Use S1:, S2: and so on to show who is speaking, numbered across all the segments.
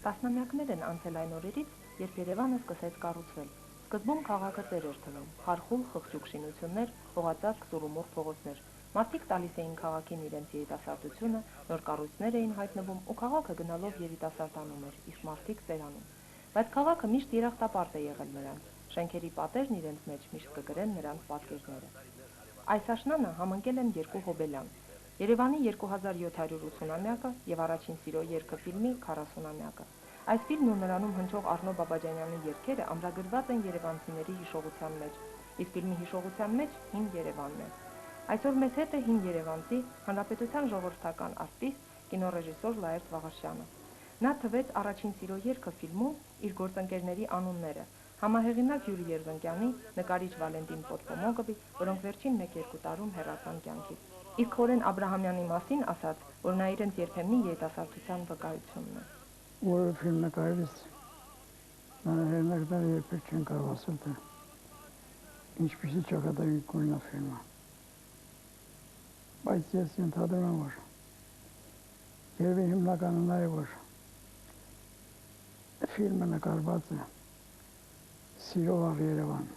S1: Տասնամյակներ են անցել այն օրերից, երբ Երևանը սկսեց կառուցվել։ Սկզբում քաղաքը ծեր էր թվում, խարխուլ խղճուկ շինություններ, հողածածկ սուռումուռ փողոցներ։ Մարդիկ տալիս էին քաղաքին իրենց երիտասարդությունը, նոր կառույցներ էին հայտնվում ու քաղաքը գնալով երիտասարդանում էր, իսկ մարդիկ ծերանում։ Բայց քաղաքը միշտ երախտապարտ է եղել նրանց, շենքերի պատերն իրենց մեջ միշտ կգրեն նրանց պատկերները։ Այս աշնանը համընկել են երկու հոբելյան՝ Երևանի 2780-ամյակը եւ Առաջին սիրո երգը ֆիլմի 40-ամյակը։ Այս ֆիլմն ու նրանում հնչող Առնո Բաբաջանյանի երգերը ամրագրված են երևանցիների հիշողության մեջ, իսկ ֆիլմի հիշողության մեջ հին Երևանն է։ Այսօր մեզ հետ է հին երևանցի, հանրապետության ժողովրդական արտիստ, կինոռեժիսոր Լաերտ Վաղարշյանը։ Նա թվեց Առաջին սիրո երգը ֆիլմում իր գործընկերների անունները՝ համահեղինակ Յուրի Երզնկյանի, նկարիչ Վալենտին Պոդպոմոգովի, որոնք վերջին 1-2 տարում հեռացան կյանքից։ Իսկ Խորեն Աբրահամյանի մասին ասաց, որ նա իրենց երբեմնի երիտասարդության վկայությունն է։
S2: Որը ֆիլմ նկարելիս հեղինակները երբեք չեն կարող ասել, թե ինչպիսի ճակատագիր կունենա ֆիլմը։ Բայց ես ենթադրում եմ, որ երևի հիմնականը նա է, որ ֆիլմը նկարված է սիրով առ Երևան,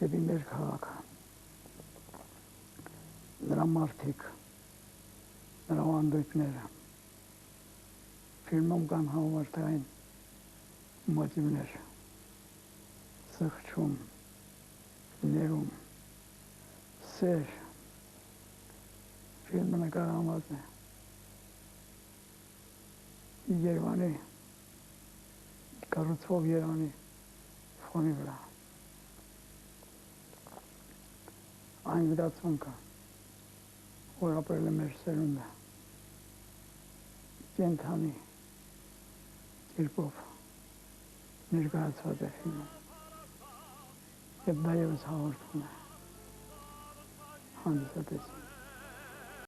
S2: դեպի մեր քաղաքը, նրա մարդիկ, նրա ավանդույթները։ Ֆիլմում կան համարտային մոտիվներ, սղճում, ներում, սեր։ Ֆիլմը նկարահանված է Երևանի, կառուցվող Երևանի ֆոնի վրա։ Այն զգացմունքը, որ ապրել է մեր սերունդը, կենդանի կերպով ներկայացված է ֆիլմում, եւ դա եւս հաղորդում է հանդիսատեսին։